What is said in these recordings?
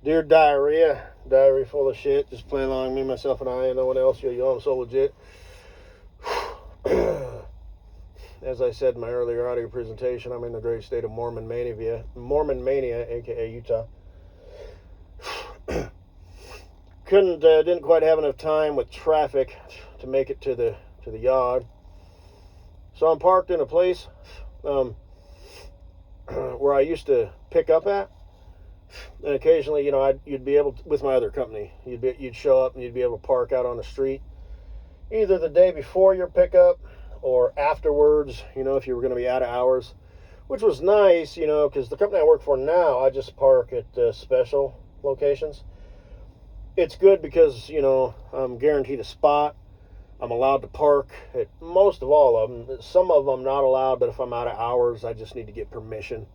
Dear diarrhea, diary full of shit. Just play along, me, myself, and I, and no one else. Yo, I'm so legit. As I said in my earlier audio presentation, I'm in the great state of Mormon Mania, aka Utah. Didn't quite have enough time with traffic to make it to the yard. So I'm parked in a place where I used to pick up at. And occasionally, you'd be able to, with my other company, you'd show up and you'd be able to park out on the street, either the day before your pickup or afterwards. If you were going to be out of hours, which was nice, because the company I work for now, I just park at special locations. It's good because I'm guaranteed a spot. I'm allowed to park at most of all of them. Some of them not allowed, but if I'm out of hours, I just need to get permission.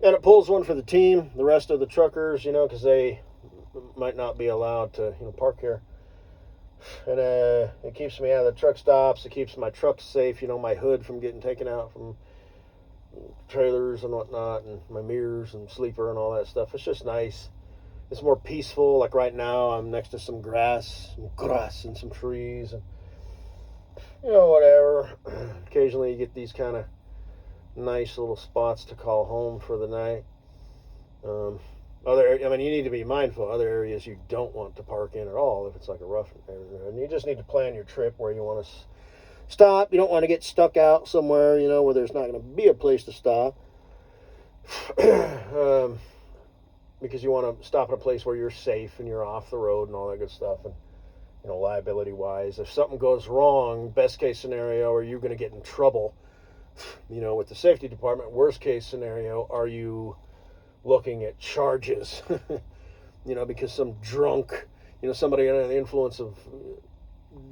And it pulls one for the team, the rest of the truckers, because they might not be allowed to, park here. And it keeps me out of the truck stops. It keeps my truck safe, my hood from getting taken out from trailers and whatnot, and my mirrors and sleeper and all that stuff. It's just nice. It's more peaceful. Like right now, I'm next to some grass and some trees, and whatever. Occasionally, you get these kind of nice little spots to call home for the night. You need to be mindful. Other areas you don't want to park in at all if it's like a rough area. And you just need to plan your trip where you want to stop. You don't want to get stuck out somewhere, where there's not going to be a place to stop. Because you want to stop at a place where you're safe and you're off the road and all that good stuff. And, liability wise, if something goes wrong, best case scenario, are you going to get in trouble? With the safety department. Worst case scenario, are you looking at charges? Because some drunk, somebody under the influence of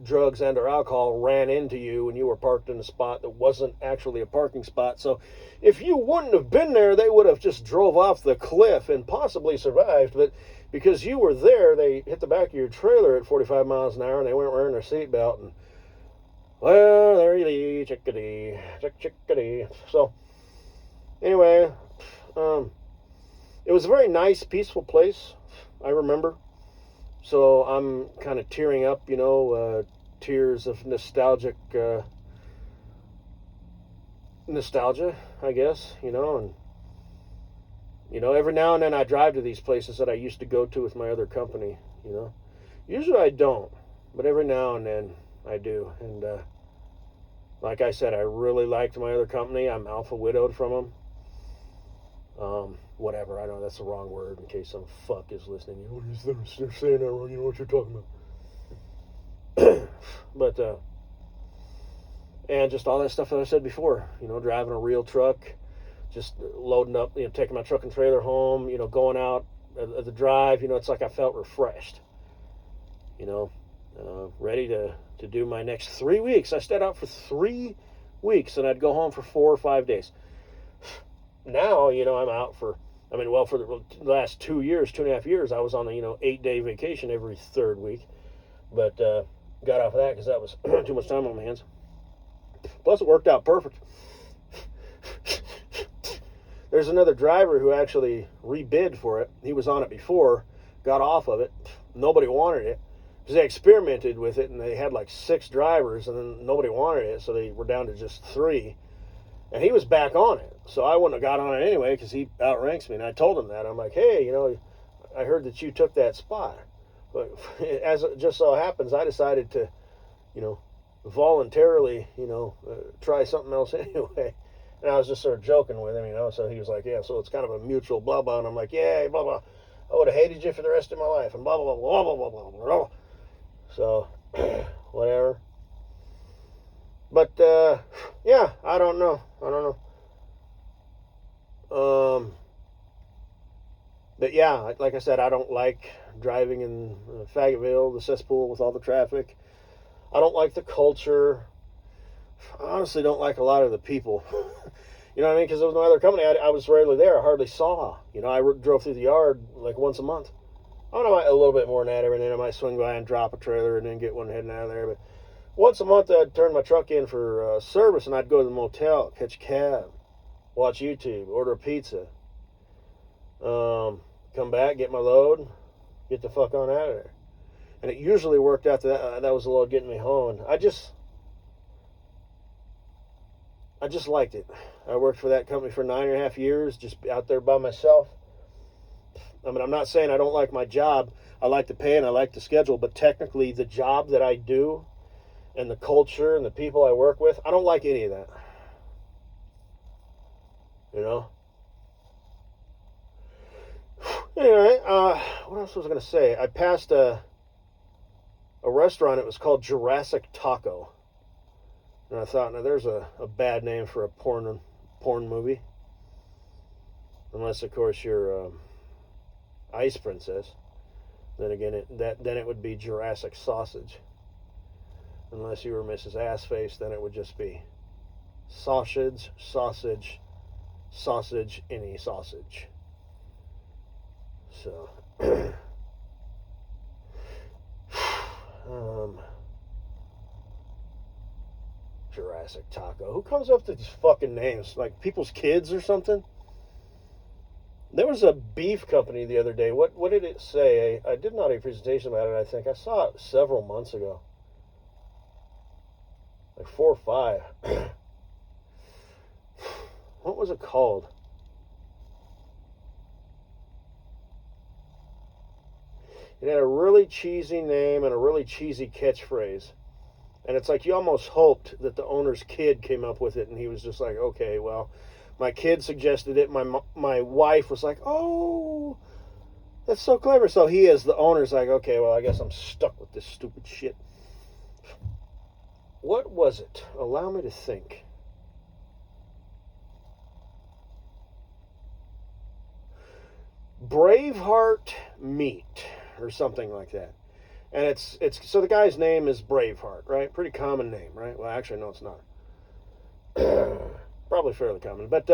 drugs and or alcohol ran into you and you were parked in a spot that wasn't actually a parking spot. So if you wouldn't have been there, they would have just drove off the cliff and possibly survived. But because you were there, they hit the back of your trailer at 45 miles an hour and they weren't wearing their seatbelt, and well, there you be, chickadee. So, anyway, it was a very nice, peaceful place, I remember. So I'm kind of tearing up, tears of nostalgia, I guess, and, every now and then I drive to these places that I used to go to with my other company, Usually I don't, but every now and then I do. And like I said, I really liked my other company. I'm alpha widowed from them. Whatever, I know that's the wrong word in case some fuck is listening. They're saying that wrong, what you're talking about. But, and just all that stuff that I said before, driving a real truck, just loading up, taking my truck and trailer home, going out of the drive, it's like I felt refreshed, ready to do my next 3 weeks. I stayed out for 3 weeks and I'd go home for 4 or 5 days. Now, I'm out for the last 2.5 years, I was on a, 8-day vacation every third week. But got off of that because that was too much time on my hands. Plus, it worked out perfect. There's another driver who actually rebid for it. He was on it before, got off of it. Nobody wanted it because they experimented with it and they had like 6 drivers and then nobody wanted it, so they were down to just 3. And he was back on it, so I wouldn't have got on it anyway because he outranks me. And I told him that. I'm like, hey, I heard that you took that spot. But as it just so happens, I decided to, voluntarily, try something else anyway. And I was just sort of joking with him, so he was like, yeah, so it's kind of a mutual blah, blah. And I'm like, yeah, blah, blah. I would have hated you for the rest of my life and blah, blah, blah, blah, blah, blah, blah, blah. So, whatever. But, yeah, I don't know. But yeah, like I said, I don't like driving in Fayetteville, the cesspool with all the traffic. I don't like the culture. I honestly don't like a lot of the people. You know what I mean? Because it was my other company. I was rarely there. I hardly saw. I drove through the yard like once a month. I don't know, a little bit more than that. Every day I might swing by and drop a trailer and then get one heading out of there. But once a month, I'd turn my truck in for service, and I'd go to the motel, catch a cab, watch YouTube, order a pizza, Come back, get my load, get the fuck on out of there. And it usually worked out that that was the load getting me home. And I just liked it. I worked for that company for 9.5 years, just out there by myself. I mean, I'm not saying I don't like my job. I like the pay and I like the schedule, but technically the job that I do and the culture and the people I work with, I don't like any of that. You know? Anyway, what else was I going to say? I passed a restaurant. It was called Jurassic Taco. And I thought, now there's a bad name for a porn movie. Unless, of course, you're Ice Princess. Then again, then it would be Jurassic Sausage. Unless you were Mrs. Assface, then it would just be sausage, any sausage. So, Jurassic Taco. Who comes up with these fucking names? Like people's kids or something? There was a beef company the other day. What did it say? I did not have a presentation about it, I think. I saw it several months ago. Like 4 or 5. What was it called? It had a really cheesy name and a really cheesy catchphrase. And it's like you almost hoped that the owner's kid came up with it and he was just like, okay, well, my kid suggested it. My wife was like, oh, that's so clever. So he, as the owner's like, okay, well, I guess I'm stuck with this stupid shit. What was it? Allow me to think. Braveheart Meat or something like that. And it's so the guy's name is Braveheart, right? Pretty common name, right? Well, actually, no, it's not. Probably fairly common. But,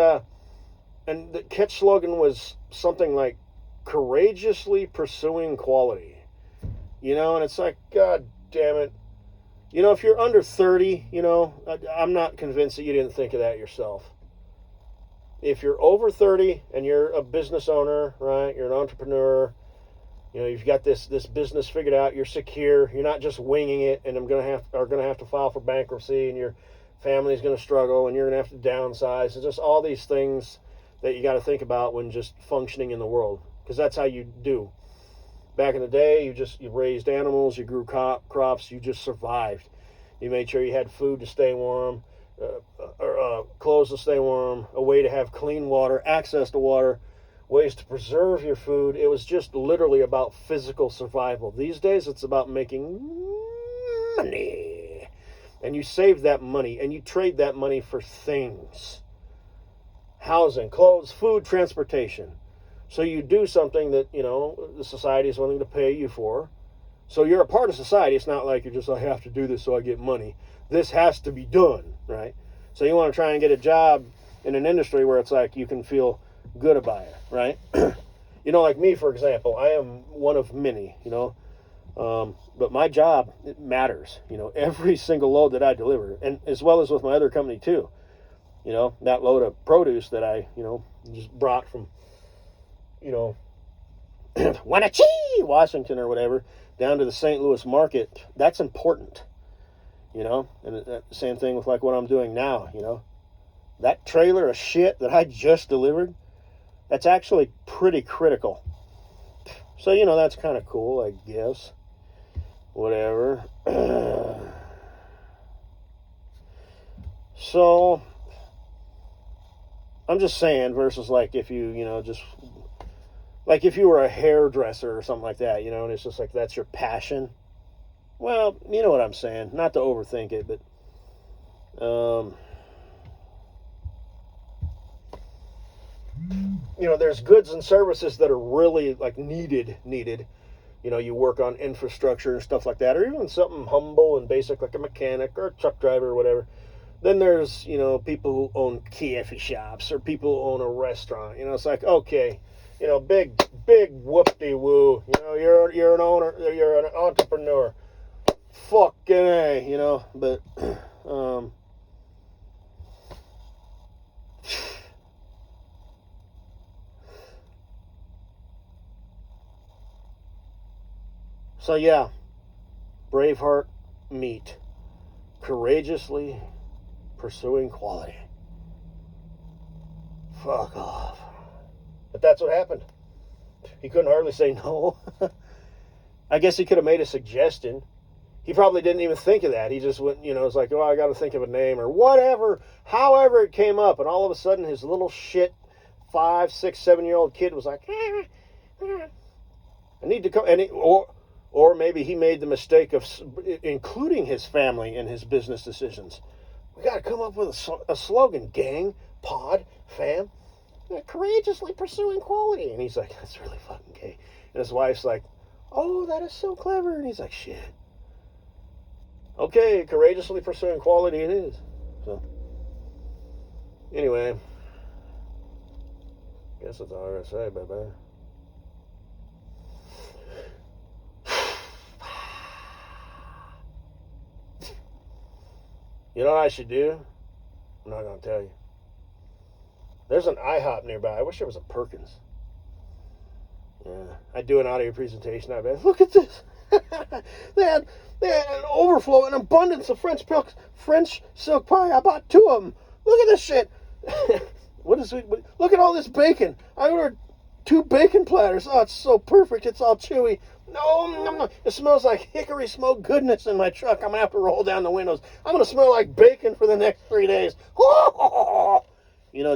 and the catch slogan was something like, courageously pursuing quality. You know, and it's like, God damn it. You know, if you're under 30, you know, I'm not convinced that you didn't think of that yourself. If you're over 30 and you're a business owner, right? You're an entrepreneur. You know, you've got this business figured out. You're secure. You're not just winging it, and are going to have to file for bankruptcy, and your family's going to struggle, and you're going to have to downsize. It's just all these things that you got to think about when just functioning in the world, because that's how you do. Back in the day, you raised animals, you grew crops, you just survived. You made sure you had food to stay warm, clothes to stay warm, a way to have clean water, access to water, ways to preserve your food. It was just literally about physical survival. These days, it's about making money. And you save that money, and you trade that money for things. Housing, clothes, food, transportation. So you do something that, you know, the society is willing to pay you for. So you're a part of society. It's not like you're just, I have to do this so I get money. This has to be done, right? So you want to try and get a job in an industry where it's like you can feel good about it, right? You know, like me, for example, I am one of many, you know, but my job, it matters, you know, every single load that I deliver, and as well as with my other company too, you know, that load of produce that I, you know, just brought from, you know, Wenatchee, Washington or whatever, down to the St. Louis market, that's important, you know, and the same thing with like what I'm doing now, you know, that trailer of shit that I just delivered, that's actually pretty critical. So, you know, that's kind of cool, I guess. Whatever. So, I'm just saying, versus like if you, you know, just, like if you were a hairdresser or something like that, you know, and it's just like that's your passion. Well, you know what I'm saying. Not to overthink it, but, you know, there's goods and services that are really like needed. You know, you work on infrastructure and stuff like that, or even something humble and basic like a mechanic or a truck driver or whatever. Then there's, you know, people who own coffee shops or people who own a restaurant. You know, it's like, okay, you know, big whoop-de-woo. You know, you're an owner, you're an entrepreneur. Fucking A, you know, but, So yeah, Braveheart meet. Courageously pursuing quality. Fuck off. But that's what happened. He couldn't hardly say no. I guess he could have made a suggestion. He probably didn't even think of that. He just went, it's like, oh, I got to think of a name or whatever. However it came up, and all of a sudden his little shit 5, 6, 7-year-old kid was like, I need to come. Or maybe he made the mistake of including his family in his business decisions. We got to come up with a slogan, gang, pod, fam, courageously pursuing quality. And he's like, that's really fucking gay. And his wife's like, oh, that is so clever. And he's like, shit. Okay, courageously pursuing quality it is. So, anyway, guess that's all I gotta say, baby. You know what I should do? I'm not gonna tell you. There's an IHOP nearby. I wish there was a Perkins. Yeah, I'd do an audio presentation. I bet. Look at this. They had an overflow, an abundance of French silk pie. I bought 2 of them. Look at this shit. Look at all this bacon. I ordered 2 bacon platters. Oh, it's so perfect. It's all chewy. No. It smells like hickory smoke goodness in my truck. I'm going to have to roll down the windows. I'm going to smell like bacon for the next 3 days.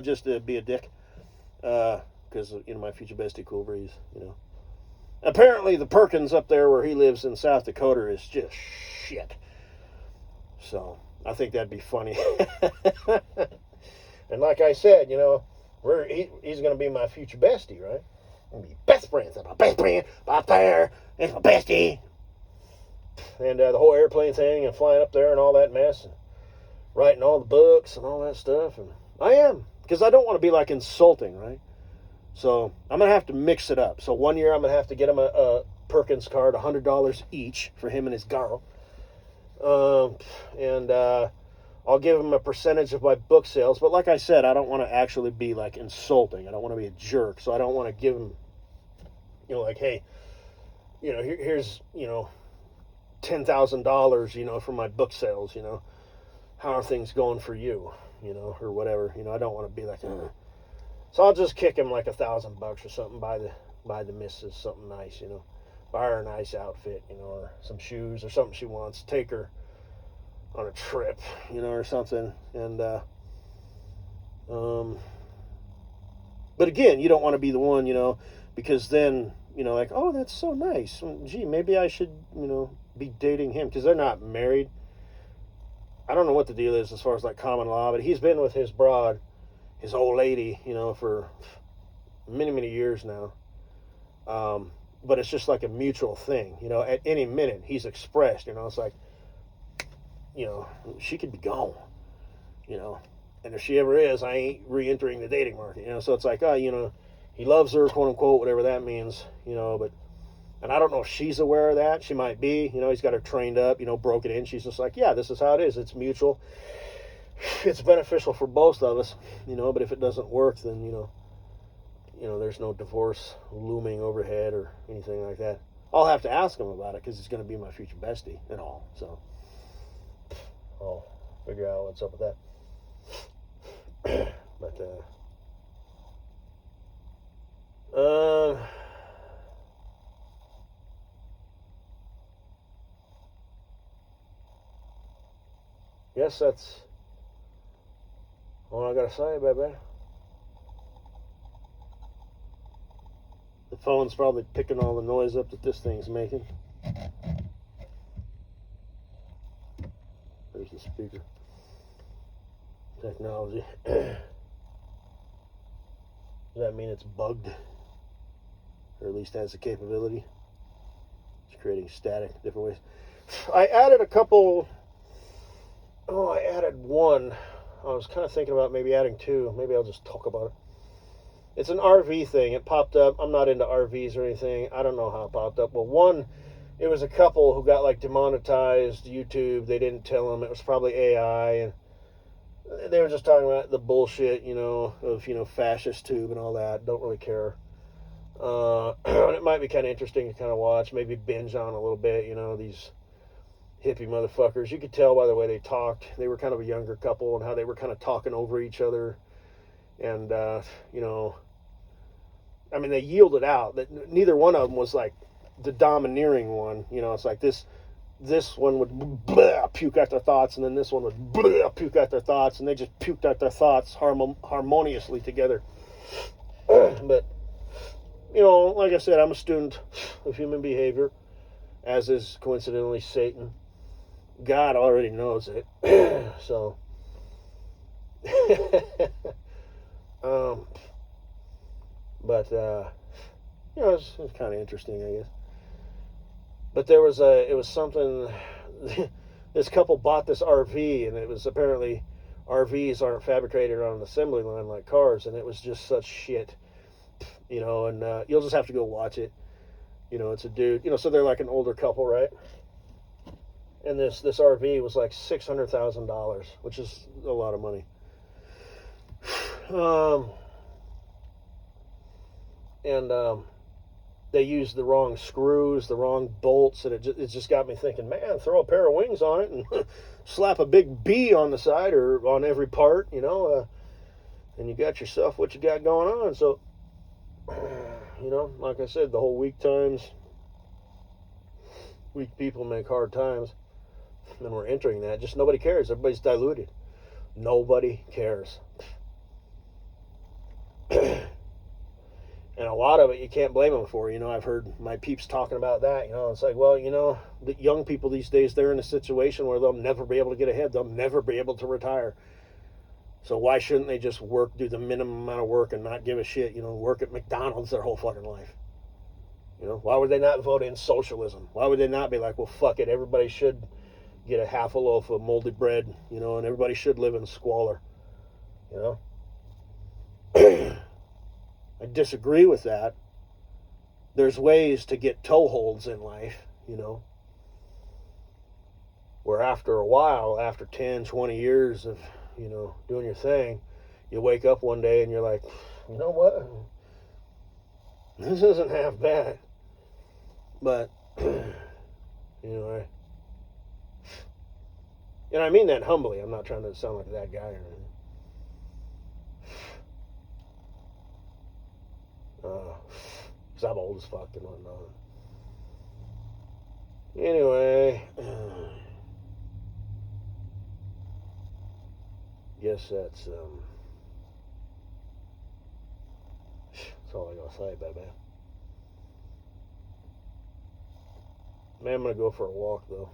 Just to be a dick. Because, my future bestie, Cool Breeze, Apparently the Perkins up there where he lives in South Dakota is just shit. So, I think that'd be funny. And like I said, he's going to be my future bestie, right? We're going to be best friends. I'm my best friend up there. It's my bestie. And the whole airplane thing and flying up there and all that mess. And writing all the books and all that stuff. And I am. Because I don't want to be like insulting, right? So I'm going to have to mix it up. So one year I'm going to have to get him a Perkins card, $100 each for him and his girl. And I'll give him a percentage of my book sales. But like I said, I don't want to actually be like insulting. I don't want to be a jerk. So I don't want to give him, like, hey, here's, $10,000, for my book sales, how are things going for you, or whatever, I don't want to be like, So I'll just kick him like $1,000 or something, buy the missus something nice, buy her a nice outfit, or some shoes or something she wants, take her on a trip, or something. And, but again, you don't want to be the one, because then, like, oh, that's so nice. Gee, maybe I should, be dating him, because they're not married. I don't know what the deal is as far as like common law, but he's been with his broad, his old lady, for many, many years now. But it's just like a mutual thing, at any minute he's expressed, it's like, she could be gone, and if she ever is, I ain't re-entering the dating market, so it's like, he loves her, quote unquote, whatever that means, but, and I don't know if she's aware of that. She might be, he's got her trained up, broken in. She's just like, yeah, this is how it is. It's mutual. It's beneficial for both of us, but if it doesn't work, then, there's no divorce looming overhead or anything like that. I'll have to ask him about it because he's going to be my future bestie and all. So I'll figure out what's up with that. But, guess that's all I gotta say, baby. The phone's probably picking all the noise up that this thing's making. There's the speaker. Technology. Does that mean it's bugged? Or at least has the capability? It's creating static different ways. I added a couple. Oh, I added one. I was kind of thinking about maybe adding 2. Maybe I'll just talk about it. It's an RV thing. It popped up. I'm not into RVs or anything. I don't know how it popped up. Well, one, it was a couple who got like demonetized YouTube. They didn't tell them. It was probably AI. And they were just talking about the bullshit, of, fascist tube and all that. Don't really care. It might be kind of interesting to kind of watch, maybe binge on a little bit. You know, these hippie motherfuckers. You could tell by the way they talked. They were kind of a younger couple and how they were kind of talking over each other. And, you know, I mean, they yielded out. That neither one of them was like the domineering one. You know, it's like this one would puke out their thoughts, and then this one would puke out their thoughts, and they just puked out their thoughts harmoniously together. But, you know, like I said, I'm a student of human behavior, as is coincidentally Satan. God already knows it. So, but, you know, it's kind of interesting, I guess. But it was something, this couple bought this RV, and it was apparently RVs aren't fabricated on an assembly line like cars, and it was just such shit, you know, and you'll just have to go watch it. You know, it's a dude, you know, so they're like an older couple, right? And this RV was like $600,000, which is a lot of money. They used the wrong screws, the wrong bolts, and it just got me thinking, man, throw a pair of wings on it and slap a big B on the side or on every part, you know, and you got yourself what you got going on. So, you know, like I said, the whole weak times, weak people make hard times, and we're entering that. Just nobody cares. Everybody's diluted. Nobody cares. And a lot of it you can't blame them for. You know, I've heard my peeps talking about that. You know, it's like, well, you know, the young people these days, they're in a situation where they'll never be able to get ahead. They'll never be able to retire. So why shouldn't they just work, do the minimum amount of work and not give a shit? You know, work at McDonald's their whole fucking life. You know, why would they not vote in socialism? Why would they not be like, well, fuck it, everybody should get a half a loaf of moldy bread, you know, and everybody should live in squalor, you know? I disagree with that. There's ways to get toeholds in life, you know, where after a while, after 10, 20 years of, you know, doing your thing, you wake up one day and you're like, you know what? This isn't half bad. But, you know, and I mean that humbly. I'm not trying to sound like that guy or anything. Because I'm old as fuck and whatnot. Anyway, guess that's all I gotta say, baby. Man, I'm gonna go for a walk though.